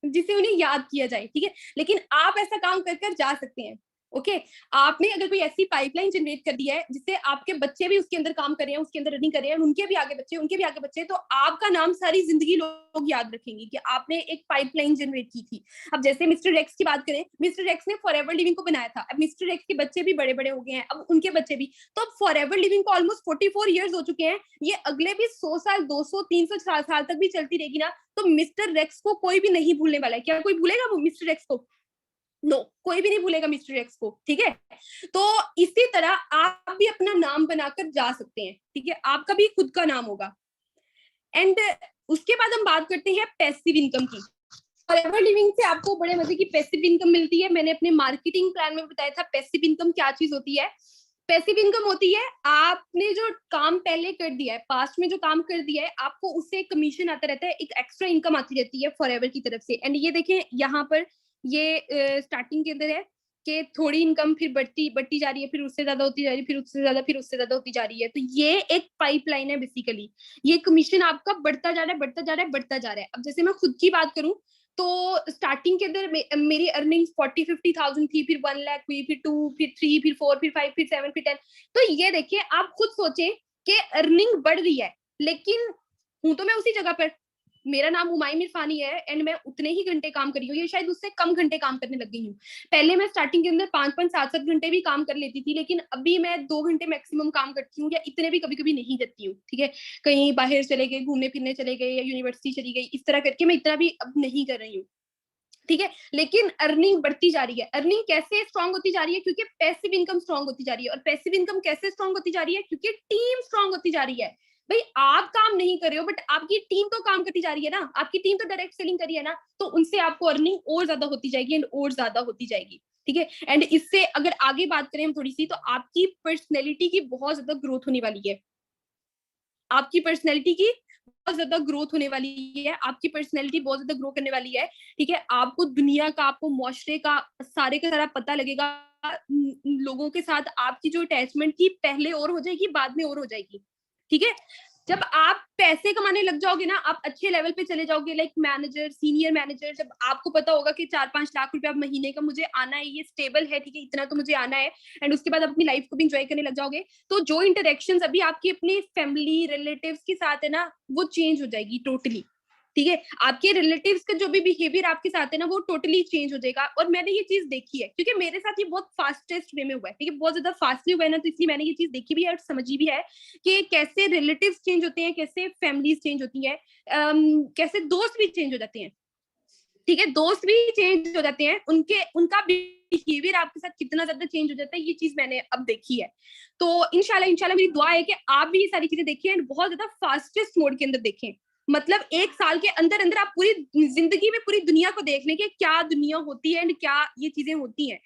Speaker 1: जिसे उन्हें याद किया जाए, ठीक है, लेकिन आप ऐसा काम कर कर जा सकते हैं। ओके, आपने अगर कोई ऐसी पाइपलाइन जनरेट कर दी है जिससे आपके बच्चे भी उसके अंदर काम कर रहे हैं, उसके अंदर रनिंग कर रहे हैं, उनके भी आगे बच्चे, उनके भी आगे बच्चे, तो आपका नाम सारी जिंदगी लोग याद रखेंगे कि आपने एक पाइपलाइन जनरेट की थी। अब जैसे मिस्टर रेक्स की बात करें, मिस्टर रेक्स ने फॉर एवर लिविंग को बनाया था, अब मिस्टर रेक्स के बच्चे भी बड़े बड़े हो गए हैं, अब उनके बच्चे भी, तो अब फॉर एवर लिविंग को ऑलमोस्ट 44 ईयर्स हो चुके हैं, ये अगले भी 100 साल 200 300 साल तक भी चलती रहेगी ना, तो मिस्टर रेक्स को कोई भी नहीं भूलने वाला है। क्या कोई भूलेगा वो मिस्टर रेक्स को? नो, कोई भी नहीं भूलेगा मिस्टर एक्स को। ठीक है, तो इसी तरह आप भी अपना नाम बनाकर जा सकते हैं, ठीक है, आपका भी खुद का नाम होगा। एंड उसके बाद हम बात करते हैं पैसिव इनकम की। फॉरएवर लिविंग से आपको बड़े मजे की पैसिव इनकम मिलती है। मैंने अपने मार्केटिंग प्लान में बताया था पैसिव इनकम क्या चीज होती है। पैसिव इनकम होती है आपने जो काम पहले कर दिया है, पास्ट में जो काम कर दिया है, आपको उससे कमीशन आता रहता है, एक एक्स्ट्रा इनकम आती रहती है फॉरएवर की तरफ से। एंड ये देखें यहाँ पर ये स्टार्टिंग के अंदर है कि थोड़ी इनकम फिर बढ़ती बढ़ती जा रही है, फिर उससे ज्यादा होती जा रही है, फिर उससे ज्यादा, फिर उससे ज्यादा होती जा रही है। तो ये एक पाइपलाइन है बेसिकली, ये कमीशन आपका बढ़ता जा रहा है, बढ़ता जा रहा है, बढ़ता जा रहा है। अब जैसे मैं खुद की बात करूं तो स्टार्टिंग के अंदर मेरी अर्निंग्स 40-50,000 थी, फिर 1 लाख हुई, फिर 2, फिर 3, फिर 4, फिर 5, फिर 7, फिर 10। तो ये देखिए, आप खुद सोचें कि अर्निंग बढ़ रही है, लेकिन हूं तो मैं उसी जगह पर। मेरा नाम हुमायूं इरफानी है एंड मैं उतने ही घंटे काम कर रही हूँ, ये शायद उससे कम घंटे काम करने लग गई हूँ। पहले मैं स्टार्टिंग के अंदर 5-5, 7-7 घंटे भी काम कर लेती थी, लेकिन अभी मैं 2 घंटे मैक्सिमम काम करती हूँ, या इतने भी कभी कभी नहीं करती हूँ। ठीक है, कहीं बाहर चले गए, घूमने फिरने चले गए, या यूनिवर्सिटी चली गई, इस तरह करके मैं इतना भी अब नहीं कर रही हूँ। ठीक है, लेकिन अर्निंग बढ़ती जा रही है। अर्निंग कैसे स्ट्रांग होती जा रही है? क्योंकि पैसिव इनकम स्ट्रांग होती जा रही है। और पैसिव इनकम कैसे स्ट्रांग होती जा रही है? क्योंकि टीम स्ट्रांग होती जा रही है। भाई आप काम नहीं कर रहे हो बट आपकी टीम तो काम करती जा रही है ना, आपकी टीम तो डायरेक्ट सेलिंग कर रही है ना, तो उनसे आपको अर्निंग और ज्यादा होती जाएगी एंड और ज्यादा होती जाएगी। ठीक है, एंड इससे अगर आगे बात करें हम थोड़ी सी, तो आपकी पर्सनैलिटी की बहुत ज्यादा ग्रोथ होने वाली है। आपकी पर्सनैलिटी की बहुत ज्यादा ग्रोथ होने वाली है, आपकी पर्सनैलिटी बहुत ज्यादा ग्रो करने वाली है। ठीक है, आपको दुनिया का, आपको मुआशरे का सारा पता लगेगा। लोगों के साथ आपकी जो अटैचमेंट थी पहले और हो जाएगी, बाद में और हो जाएगी। ठीक है, जब आप पैसे कमाने लग जाओगे ना, आप अच्छे लेवल पे चले जाओगे, लाइक मैनेजर, सीनियर मैनेजर, जब आपको पता होगा कि 4-5 लाख रुपए अब महीने का मुझे आना है, ये स्टेबल है, ठीक है, इतना तो मुझे आना है, एंड उसके बाद आप अपनी लाइफ को भी इंजॉय करने लग जाओगे, तो जो इंटरेक्शंस अभी आपकी अपनी फैमिली रिलेटिव्स के साथ है ना, वो चेंज हो जाएगी टोटली। ठीक है, आपके रिलेटिव्स का जो भी बिहेवियर आपके साथ है ना वो टोटली चेंज हो जाएगा। और मैंने ये चीज देखी है क्योंकि मेरे साथ ये बहुत फास्टेस्ट वे में हुआ है, ठीक है, बहुत ज्यादा फास्टली हुआ है ना, तो इसलिए मैंने ये चीज देखी भी है और समझी भी है कि कैसे रिलेटिव्स चेंज होते हैं, कैसे फैमिलीज चेंज होती है, कैसे दोस्त भी चेंज हो जाते हैं। ठीक है, दोस्त भी चेंज हो जाते हैं, उनके उनका बिहेवियर आपके साथ कितना ज्यादा चेंज हो जाता है, ये चीज मैंने अब देखी है। तो इंशाल्लाह इंशाल्लाह मेरी दुआ है कि आप भी ये सारी चीजें देखें एंड बहुत ज्यादा फास्टेस्ट मोड के अंदर देखें। मतलब 1 साल के अंदर अंदर आप पूरी जिंदगी में पूरी दुनिया को देख लें कि क्या दुनिया होती है एंड क्या ये चीजें होती हैं।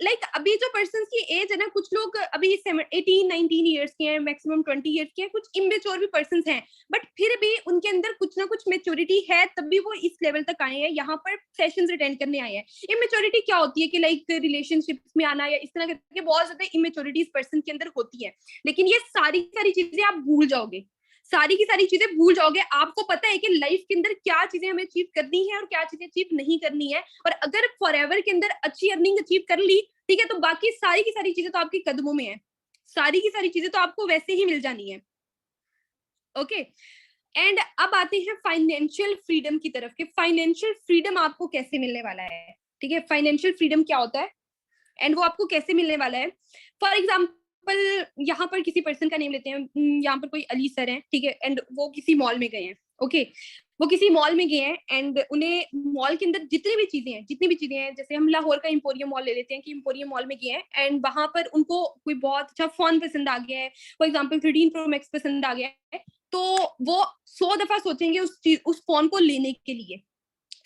Speaker 1: लाइक अभी जो पर्सन की एज है ना, कुछ लोग अभी 18-19 ईयर्स के हैं, मैक्सिमम 20 ईयर्स के हैं, कुछ इमेच्योर भी पर्सन हैं, बट फिर भी उनके अंदर कुछ ना कुछ मेच्योरिटी है, तभी वो इस लेवल तक आए हैं, यहाँ पर सेशंस अटेंड करने आए हैं। इमेच्योरिटी क्या होती है कि लाइक रिलेशनशिप्स में आना या इस तरह के बहुत ज्यादा इमेच्योरिटीज पर्सन के अंदर होती है, लेकिन ये सारी सारी चीजें आप भूल जाओगे, सारी की सारी चीजें भूल जाओगे। आपको पता है कि लाइफ के अंदर क्या चीजें हमें अचीव करनी है और क्या चीजें अचीव नहीं करनी है, और अगर फॉरएवर के अंदर अच्छी अर्निंग अचीव कर ली, ठीक है, तो बाकी सारी की सारी चीजें तो आपके कदमों में है, सारी की सारी चीजें तो आपको वैसे ही मिल जानी है। ओके, एंड अब आते हैं फाइनेंशियल फ्रीडम की तरफ कि फाइनेंशियल फ्रीडम आपको कैसे मिलने वाला है। ठीक है, फाइनेंशियल फ्रीडम क्या होता है एंड वो आपको कैसे मिलने वाला है। फॉर एग्जाम्पल यहाँ पर किसी पर्सन का नेम लेते हैं, यहाँ पर कोई अली सर है, ठीक है, एंड वो किसी मॉल में गए हैं। ओके, वो किसी मॉल में गए हैं एंड उन्हें मॉल के अंदर जितनी भी चीजें हैं, जैसे हम लाहौर का इंपोरियम मॉल ले लेते हैं कि इंपोरियम मॉल में गए हैं एंड वहां पर उनको कोई बहुत अच्छा फोन पसंद आ गया है, फॉर एग्जाम्पल 13 प्रो मैक्स पसंद आ गया है, तो वो 100 दफा सोचेंगे उस फोन को लेने के लिए,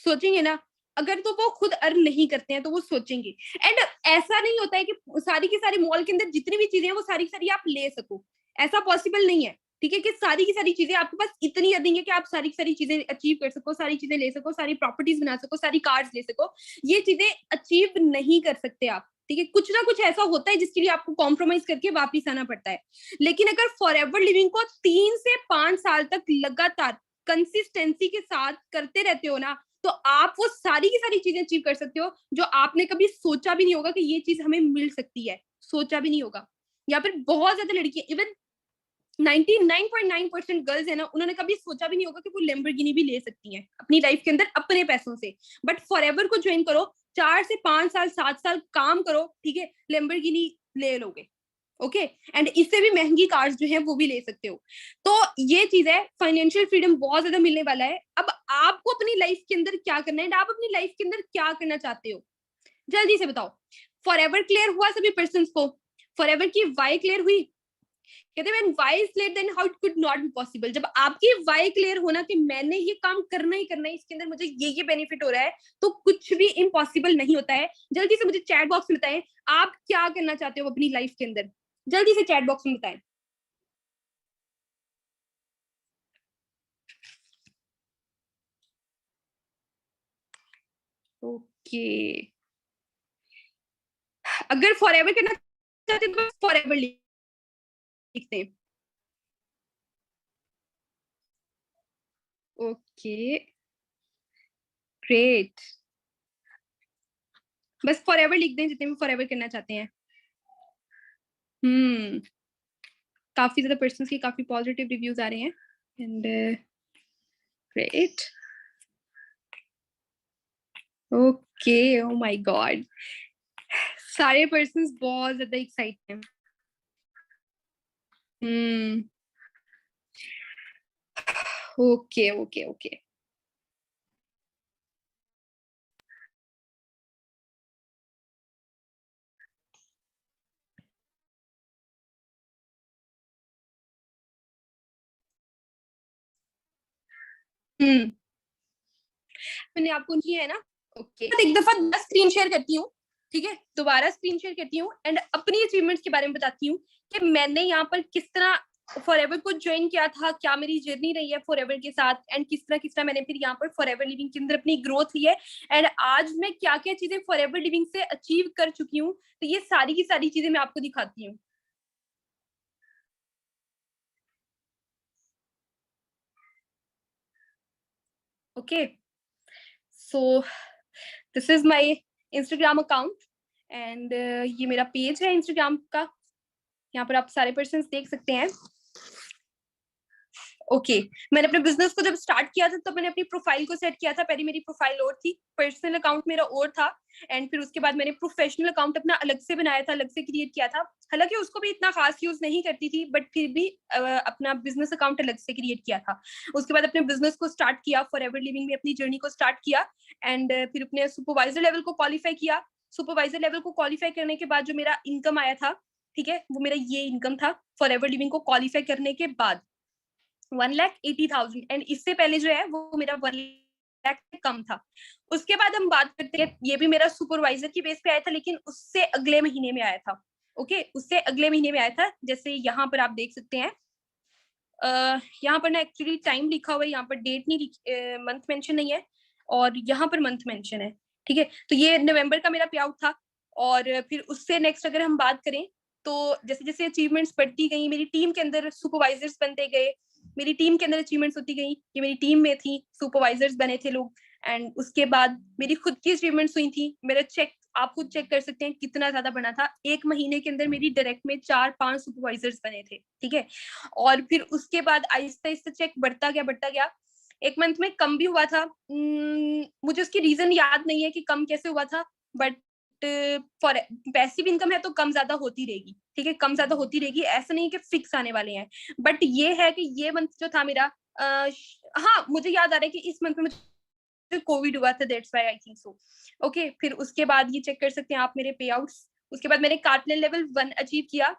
Speaker 1: सोचेंगे ना। अगर तो वो खुद अर्न नहीं करते हैं तो वो सोचेंगे। एंड ऐसा नहीं होता है कि सारी की सारी मॉल के अंदर जितनी भी चीजें हैं वो सारी की सारी आप ले सको, ऐसा पॉसिबल नहीं है। ठीक है, कि सारी की सारी चीजें आपके पास इतनी अर्निंग है कि आप सारी की सारी चीजें अचीव कर सको, सारी चीजें ले सको, सारी प्रॉपर्टीज बना सको, सारी कार्स ले सको, ये चीजें अचीव नहीं कर सकते आप। ठीक है, कुछ ना कुछ ऐसा होता है जिसके लिए आपको कॉम्प्रोमाइज करके वापिस आना पड़ता है। लेकिन अगर फॉर एवर लिविंग को 3 से 5 साल तक लगातार कंसिस्टेंसी के साथ करते रहते हो ना, तो आप वो सारी की सारी चीजें अचीव कर सकते हो जो आपने कभी सोचा भी नहीं होगा कि ये चीज हमें मिल सकती है, सोचा भी नहीं होगा। यहाँ पर बहुत ज्यादा लड़कियां, इवन 99.9% गर्ल्स है ना, उन्होंने कभी सोचा भी नहीं होगा कि वो लैम्बोर्गिनी भी ले सकती हैं अपनी लाइफ के अंदर अपने पैसों से। बट फॉरएवर को ज्वाइन करो, 4 से 5 साल 7 साल काम करो, ठीक है, लैम्बोर्गिनी ले लोगे। ओके, एंड इससे भी महंगी कार्स जो है वो भी ले सकते हो। तो ये चीज है, फाइनेंशियल फ्रीडम बहुत ज्यादा मिलने वाला है। अब आपको अपनी लाइफ के अंदर क्या करना है, आप अपनी लाइफ के अंदर क्या करना चाहते हो, जल्दी से बताओ। फॉरएवर क्लियर हुआ सभी पर्सन्स को? फॉरएवर की वाई क्लियर हुई? कहते हैं when why is clear then how it could not be possible. जब आपकी वाई क्लियर होना कि मैंने ये काम करना ही करना है, इसके अंदर मुझे ये बेनिफिट हो रहा है, तो कुछ भी इम्पॉसिबल नहीं होता है। जल्दी से मुझे चैट बॉक्स में बताएं आप क्या करना चाहते हो अपनी लाइफ के अंदर, जल्दी से चैट बॉक्स में बताएं। ओके, अगर फॉर एवर करना चाहते तो फॉर एवर लिखते हैं। ओके, ग्रेट, बस फॉर एवर लिख दें जितने भी फॉर एवर करना चाहते हैं। हम्म, काफी ज्यादा पर्सन्स के काफी पॉजिटिव रिव्यूज आ रहे हैं and great. Okay, oh my God, सारे पर्सन्स बहुत ज्यादा एक्साइटेड हैं। हम्म, ओके ओके ओके, हम्म, मैंने आपको किया है ना। ओके, एक दफा स्क्रीन शेयर करती हूँ, ठीक है, दोबारा स्क्रीन शेयर करती हूँ एंड अपनी अचीवमेंट्स के बारे में बताती हूँ कि मैंने यहाँ पर किस तरह फॉरएवर को ज्वाइन किया था, क्या मेरी जर्नी रही है फॉरएवर के साथ, एंड किस तरह मैंने फिर यहाँ पर फॉरएवर लिविंग के अंदर अपनी ग्रोथ ली है, एंड आज मैं क्या क्या चीजें फॉरएवर लिविंग से अचीव कर चुकी हूँ, तो ये सारी की सारी चीजें मैं आपको दिखाती हूँ। Okay, so this is my Instagram account and ये मेरा पेज है इंस्टाग्राम का, यहाँ पर आप सारे पर्सन देख सकते हैं। ओके मैंने अपने बिजनेस को जब स्टार्ट किया था तो मैंने अपनी प्रोफाइल को सेट किया था। पहले मेरी प्रोफाइल और थी, पर्सनल अकाउंट मेरा और था, एंड फिर उसके बाद मैंने प्रोफेशनल अकाउंट अपना अलग से बनाया था, अलग से क्रिएट किया था। हालांकि उसको भी इतना खास यूज नहीं करती थी, बट फिर भी अपना बिजनेस अकाउंट अलग से क्रिएट किया था। उसके बाद अपने बिजनेस को स्टार्ट किया, फॉरएवर लिविंग में अपनी जर्नी को स्टार्ट किया, एंड फिर अपने सुपरवाइजर लेवल को क्वालिफाई किया। सुपरवाइजर लेवल को क्वालिफाई करने के बाद जो मेरा इनकम आया था, ठीक है, वो मेरा ये इनकम था फॉरएवर लिविंग को क्वालिफाई करने के बाद, 1,80,000। एंड इससे पहले जो है वो मेरा 1 लाख से कम था। उसके बाद हम बात करते हैं, ये भी मेरा सुपरवाइजर की बेस पे आया था, लेकिन उससे अगले महीने में आया था। ओके उससे अगले महीने में आया था। जैसे यहाँ पर आप देख सकते हैं, यहाँ पर ना एक्चुअली टाइम लिखा हुआ है, यहाँ पर डेट नहीं, मंथ मेंशन नहीं है, और यहाँ पर मंथ मेंशन है। ठीक है, तो ये नवंबर का मेरा पे आउट था। और फिर उससे नेक्स्ट अगर हम बात करें, तो जैसे जैसे अचीवमेंट्स बढ़ती गई, मेरी टीम के अंदर सुपरवाइजर्स बनते गए, मेरी टीम के अंदर अचीवमेंट्स होती गई, ये मेरी टीम में थी, सुपरवाइजर्स बने थे लोग। एंड उसके बाद मेरी खुद की अचीवमेंट्स हुई थी। मेरा चेक आप खुद चेक कर सकते हैं कितना ज्यादा बना था। 1 महीने के अंदर मेरी डायरेक्ट में 4-5 सुपरवाइजर्स बने थे। ठीक है, और फिर उसके बाद आहिस्ता आहिस्ता चेक बढ़ता गया, बढ़ता गया। एक मंथ में कम भी हुआ था, मुझे उसकी रीजन याद नहीं है कि कम कैसे हुआ था, बट फॉर पैसिव इनकम है तो कम ज्यादा होती रहेगी। ठीक है, कम ज्यादा होती रहेगी, ऐसा नहीं कि फिक्स आने वाले हैं। बट ये है कि ये मंथ जो था मेरा, हाँ मुझे याद आ रहा है कि इस मंथ में मुझे कोविड हुआ था, that's why I think so. Okay, फिर उसके बाद ये चेक कर सकते हैं आप मेरे पे आउट्स। उसके बाद मैंने कार्टलेन लेवल 1 अचीव किया,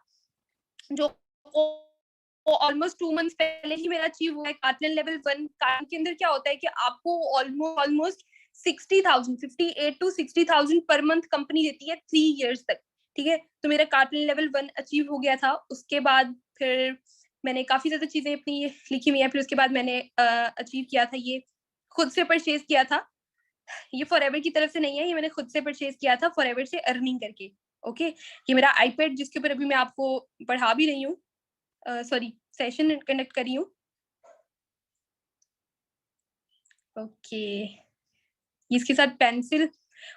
Speaker 1: जो ऑलमोस्ट 2 मंथ्स पहले ही मेरा अचीव हुआ है। कार्टलेन लेवल 1 के अंदर क्या होता है कि आपको almost 60,000, 58 to 60,000 per month company देती है 3 years तक। ठीक है, तो मेरा कार्टलेन लेवल 1 अचीव हो गया था। उसके बाद फिर मैंने काफी ज्यादा चीजें अपनी लिखी हुई है। फिर उसके बाद मैंने अचीव किया था, ये खुद से परचेज किया था। ये फॉरएवर की तरफ से नहीं है, ये मैंने खुद से परचेज किया था फॉरएवर से अर्निंग करके। ओके, ये मेरा आईपैड जिसके ऊपर अभी मैं आपको पढ़ा भी रही हूँ, सॉरी सेशन कंडक्ट कर रही हूँ। ओके, इसके साथ पेंसिल,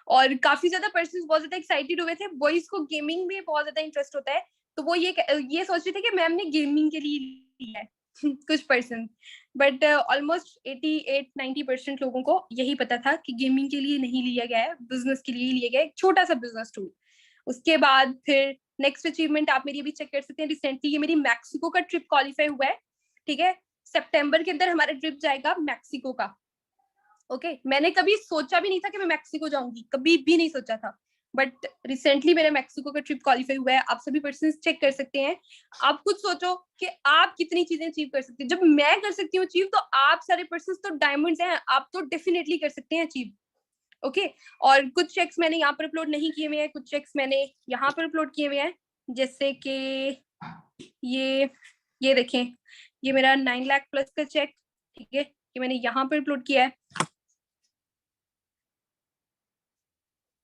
Speaker 1: और काफी ज्यादा पर्सन बहुत ज्यादा एक्साइटेड हुए थे। बॉयज को गेमिंग में बहुत ज्यादा इंटरेस्ट होता है, तो वो ये सोच रहे थे कि मैम ने गेमिंग के लिए लिया है कुछ पर्सन, बट ऑलमोस्ट 88-90% लोगों को यही पता था कि गेमिंग के लिए नहीं लिया गया है, बिजनेस के लिए ही लिया गया है, एक छोटा सा बिजनेस टूल। उसके बाद फिर नेक्स्ट अचीवमेंट आप मेरी अभी चेक कर सकते हैं, रिसेंटली ये मेरी मैक्सिको का ट्रिप क्वालिफाई हुआ है। ठीक है, सितंबर के अंदर हमारा ट्रिप जाएगा मैक्सिको का। ओके, मैंने कभी सोचा भी नहीं था कि मैं मैक्सिको जाऊंगी, कभी भी नहीं सोचा था, बट रिसेंटली मेरा मैक्सिको का ट्रिप क्वालिफाई हुआ है। आप सभी पर्सन चेक कर सकते हैं। आप खुद सोचो कि आप कितनी चीजें अचीव कर सकते हैं। जब मैं कर सकती हूँ अचीव, तो आप सारे पर्सन तो डायमंड्स हैं, आप तो डेफिनेटली कर सकते हैं अचीव। ओके, और कुछ चेक्स मैंने यहाँ पर अपलोड नहीं किए हुए हैं, कुछ चेक्स मैंने यहाँ पर अपलोड किए हुए हैं, जैसे कि ये ये देखें, ये मेरा 9 लाख प्लस का चेक। ठीक है, ये मैंने यहाँ पर अपलोड किया है।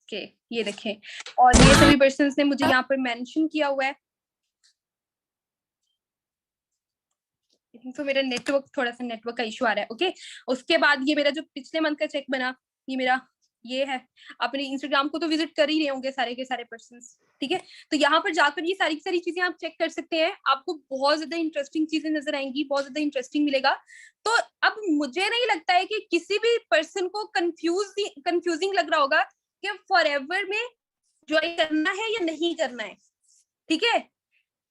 Speaker 1: ओके, ये देखें, और ये सभी पर्सन ने मुझे यहाँ पर मेंशन किया हुआ है। तो मेरा नेटवर्क, थोड़ा सा नेटवर्क का इशू आ रहा है। ओके, उसके बाद ये मेरा जो पिछले मंथ का चेक बना, ये मेरा ये है। अपने इंस्टाग्राम को तो विजिट कर ही रहे होंगे सारे के सारे पर्सन। ठीक है, तो यहाँ पर जाकर ये सारी सारी चीजें आप चेक कर सकते हैं। आपको बहुत ज्यादा इंटरेस्टिंग चीजें नजर आएंगी, बहुत ज्यादा इंटरेस्टिंग मिलेगा। तो अब मुझे नहीं लगता है कि किसी भी पर्सन को कंफ्यूजिंग लग रहा होगा कि फॉरएवर में ज्वाइन करना है या नहीं करना है। ठीक है,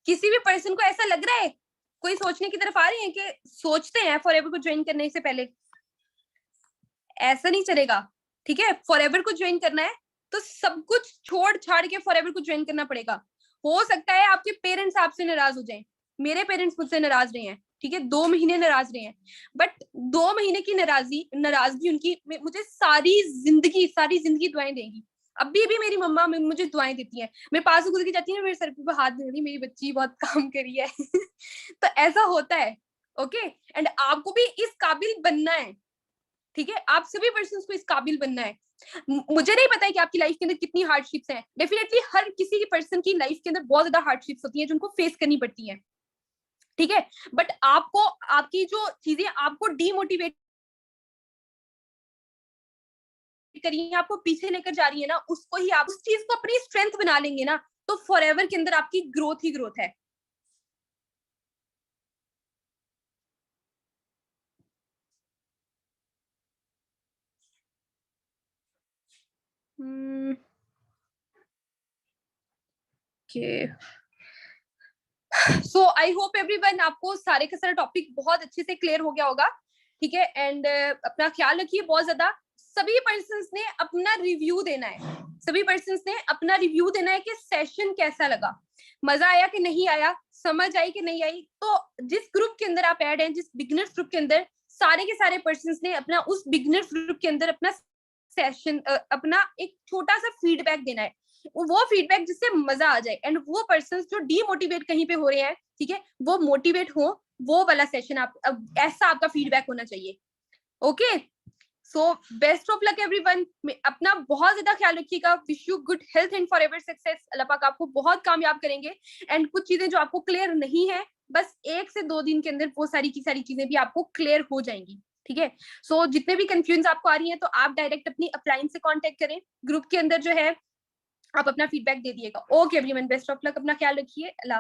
Speaker 1: किसी भी पर्सन को ऐसा लग रहा है, कोई सोचने की तरफ आ रही है कि सोचते हैं फॉरएवर को ज्वाइन करने से पहले, ऐसा नहीं चलेगा। ठीक है, फॉरएवर को ज्वाइन करना है तो सब कुछ छोड़ छाड़ के फॉरएवर को ज्वाइन करना पड़ेगा। हो सकता है आपके पेरेंट्स आपसे नाराज हो जाएं, मेरे पेरेंट्स मुझसे नाराज रहे हैं। ठीक है, 2 महीने नाराज रहे हैं, बट 2 महीने की नाराजगी उनकी मुझे सारी जिंदगी दुआएं देंगी। अभी भी मेरी मम्मा मुझे दुआएं देती हैं, मेरे पास गुजर के जाती है, मेरे सर पे हाथ दे रही, मेरी बच्ची बहुत काम करी है तो ऐसा होता है। ओके, एंड आपको भी इस काबिल बनना है। ठीक है, आप सभी पर्सन को इस काबिल बनना है। मुझे नहीं पता है कि आपकी लाइफ के अंदर कितनी हार्डशिप्स हैं। डेफिनेटली हर किसी की पर्सन की लाइफ के अंदर बहुत ज्यादा हार्डशिप्स होती हैं जिनको फेस करनी पड़ती हैं। ठीक है, बट आपको आपकी जो चीजें आपको डीमोटिवेट कर रही है, आपको पीछे लेकर जा रही है ना, उसको ही आप उस चीज को अपनी स्ट्रेंथ बना लेंगे ना, तो फॉरएवर के अंदर आपकी ग्रोथ ही ग्रोथ है। Okay, so I hope everyone आपको सारे का सारा टॉपिक बहुत अच्छे से क्लियर हो गया होगा, ठीक है। एंड अपना ख्याल रखिए बहुत ज्यादा। सभी पर्सन्स ने अपना रिव्यू देना है, सभी पर्सन्स ने अपना रिव्यू देना है कि सेशन कैसा लगा, मजा आया कि नहीं आया, समझ आई कि नहीं आई। तो जिस ग्रुप के अंदर आप ऐड हैं, जिस बिगिनर्स ग्रुप के अंदर, सारे के सारे पर्सन्स ने अपना उस बिगिनर्स ग्रुप के अंदर अपना सेशन अपना एक छोटा सा फीडबैक देना है, वो फीडबैक जिससे मजा आ जाए। एंड वो पर्सन जो डीमोटिवेट कहीं पे हो रहे हैं, ठीक है, वो मोटिवेट हो, वो वाला सेशन आप ऐसा आपका फीडबैक होना चाहिए। Okay, so best of luck everyone. अपना बहुत ज्यादा ख्याल रखिएगा। Wish you good health and forever success. Allah पाक आपको बहुत कामयाब करेंगे। एंड कुछ चीजें जो आपको क्लियर नहीं है, बस 1 से 2 दिन के अंदर वो सारी की सारी चीजें भी आपको क्लियर हो जाएंगी, ठीक है। सो जितने भी कंफ्यूजन आपको आ रही है, तो आप डायरेक्ट अपनी अपलाइन से कांटेक्ट करें, ग्रुप के अंदर जो है आप अपना फीडबैक दे दिएगा। Okay everyone, best of luck, अपना ख्याल रखिए। अल्लाह।